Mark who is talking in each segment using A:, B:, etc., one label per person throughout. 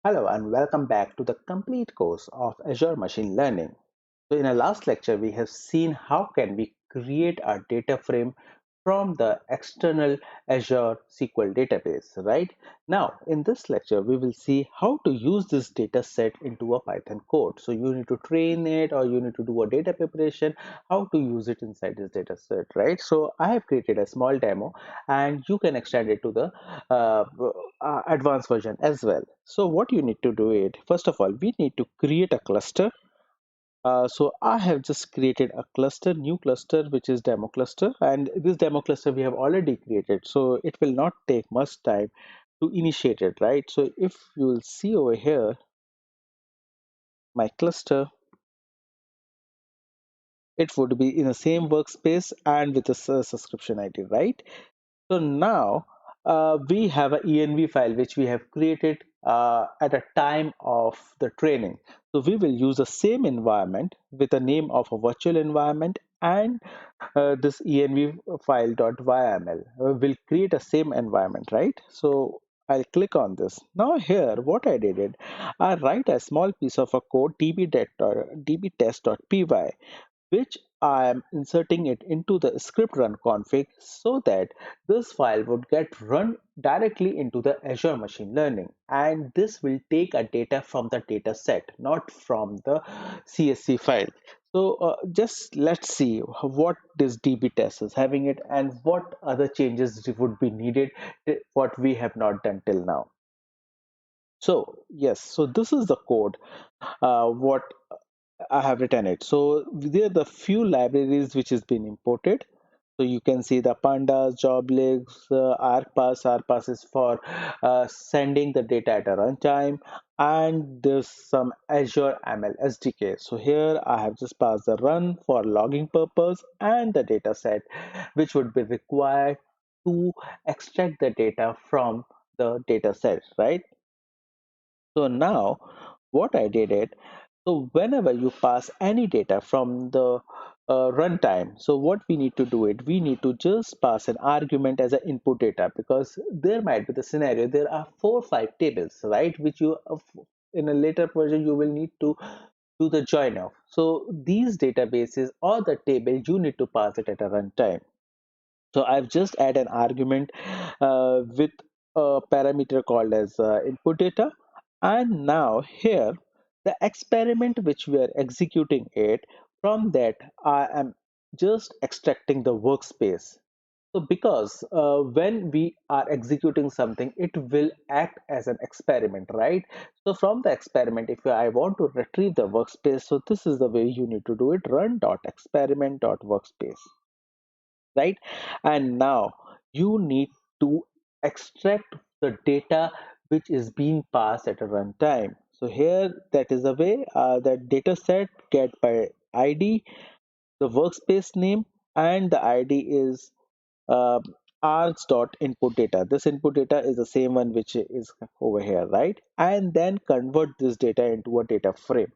A: Hello and welcome back to the complete course of Azure Machine Learning. So in our last lecture, we have seen how can we create a data frame from the external Azure SQL database, right? Now, in this lecture, we will see how to use this data set into a Python code. So you need to train it or you need to do a data preparation, how to use it inside this data set, right? So I have created a small demo and you can extend it to the advanced version as well. So what you need to do it, first of all, we need to create a cluster. So I have just created a cluster, new cluster, which is demo cluster, and this demo cluster we have already created. So it will not take much time to initiate it, right? So if you will see over here, my cluster, it would be in the same workspace and with a subscription ID, right? So now we have an env file which we have created at a time of the training. So we will use the same environment with the name of a virtual environment and this env file.yml will create a same environment, right? So I'll click on this. Now here, what I did, I write a small piece of a code dbtest.py which I am inserting it into the script run config so that this file would get run directly into the Azure Machine Learning, and this will take a data from the data set, not from the CSV file. So just let's see what this DB test is having it and what other changes would be needed, what we have not done till now. So yes, so this is the code what I have written it. So there are the few libraries which has been imported. So you can see the pandas, joblegs, argpass. Argpass is for sending the data at a runtime, and there's some Azure ML SDK. So here I have just passed the run for logging purpose and the data set, which would be required to extract the data from the data set, right? So now what I did it, so whenever you pass any data from the runtime, so what we need to do it, we need to just pass an argument as an input data because there might be the scenario, there are 4 or 5 tables, right? Which you, in a later version, you will need to do the join of. So these databases or the table, you need to pass it at a runtime. So I've just add an argument with a parameter called as input data. And now here, the experiment which we are executing it, from that I am just extracting the workspace. So because when we are executing something, it will act as an experiment, right? So from the experiment, if I want to retrieve the workspace, so this is the way you need to do it, run.experiment.workspace, right? And now you need to extract the data which is being passed at a runtime. So here, that is the way that data set get by ID, the workspace name, and the ID is uh, args dot input data. This input data is the same one which is over here, right? And then convert this data into a data frame.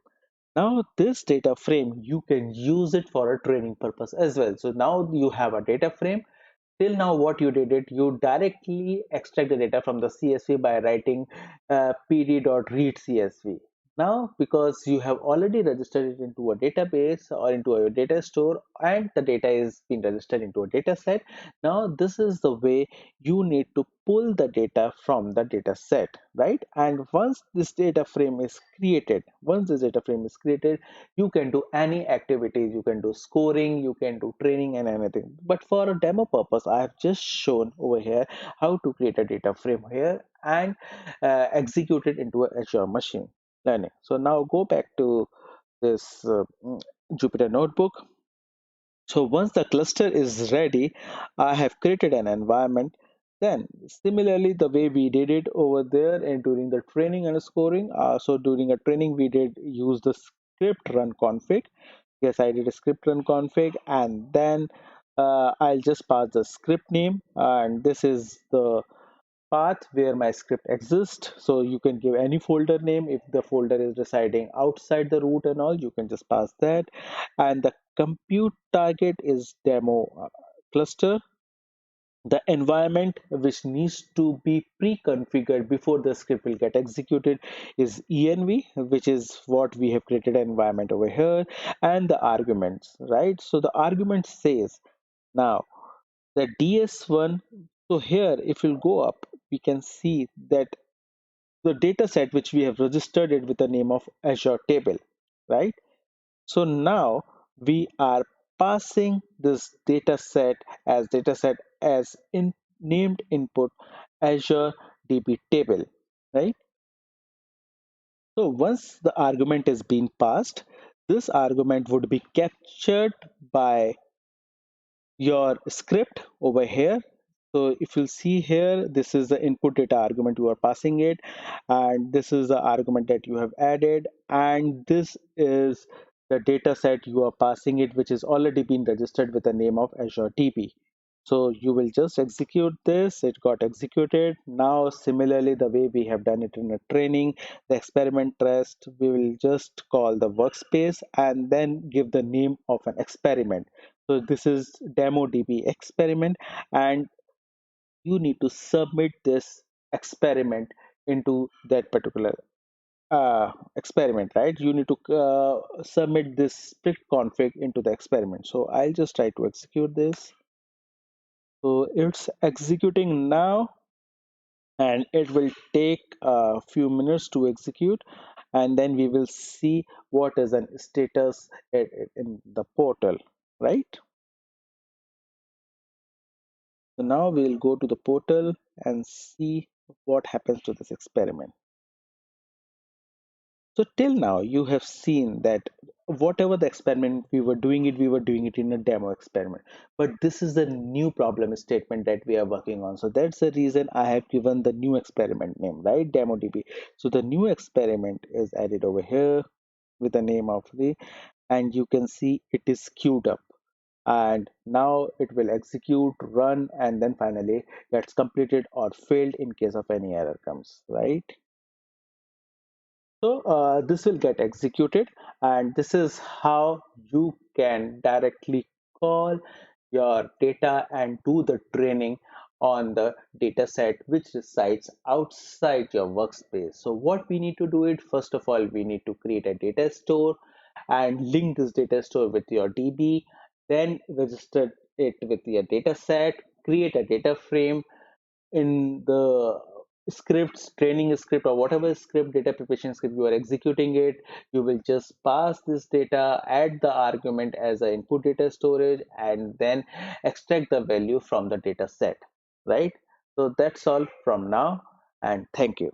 A: Now this data frame, you can use it for a training purpose as well. So now you have a data frame. Till now what you did it, you directly extract the data from the CSV by writing pd.read CSV. Now because you have already registered it into a database or into a data store and the data is being registered into a data set, now this is the way you need to pull the data from the data set, right? And once this data frame is created, you can do any activities, you can do scoring, you can do training and anything. But for a demo purpose, I have just shown over here how to create a data frame here and execute it into a Azure machine learning. So now go back to this Jupyter notebook. So once the cluster is ready, I have created an environment. Then similarly, the way we did it over there and during the training and scoring, so during a training, we did use the script run config. Yes, I did a script run config, and then I'll just pass the script name, and this is the path where my script exists. So you can give any folder name. If the folder is residing outside the root and all, you can just pass that. And the compute target is demo cluster. The environment which needs to be pre-configured before the script will get executed is env, which is what we have created an environment over here, and the arguments, right? So the argument says now the ds1. So here if you'll go up, we can see that the data set which we have registered it with the name of azure table, right? So now we are passing this data set as in named input Azure DB table, right? So once the argument is being passed, this argument would be captured by your script over here. So if you'll see here, this is the input data argument you are passing it, and this is the argument that you have added, and this is the data set you are passing it, which is already been registered with the name of Azure DB. So you will just execute this, it got executed. Now similarly, the way we have done it in a training, the experiment test, we will just call the workspace and then give the name of an experiment. So this is demo DB experiment, and you need to submit this experiment into that particular experiment, right? You need to submit this strict config into the experiment. So I'll just try to execute this. So it's executing now, and it will take a few minutes to execute, and then we will see what is an status in the portal, right? So now we'll go to the portal and see what happens to this experiment. So till now you have seen that whatever the experiment we were doing it in a demo experiment. But this is the new problem statement that we are working on. So that's the reason I have given the new experiment name, right? Demo DB. So the new experiment is added over here with the name of the, and you can see it is queued up. And now it will execute, run, and then finally gets completed or failed in case of any error comes, right? So this will get executed, and this is how you can directly call your data and do the training on the data set which resides outside your workspace. So what we need to do it, first of all, we need to create a data store and link this data store with your DB, then register it with your data set, create a data frame in the scripts, training script, or whatever script, data preparation script you are executing it. You will just pass this data, add the argument as an input data storage, and then extract the value from the data set, right? So that's all from now, and thank you.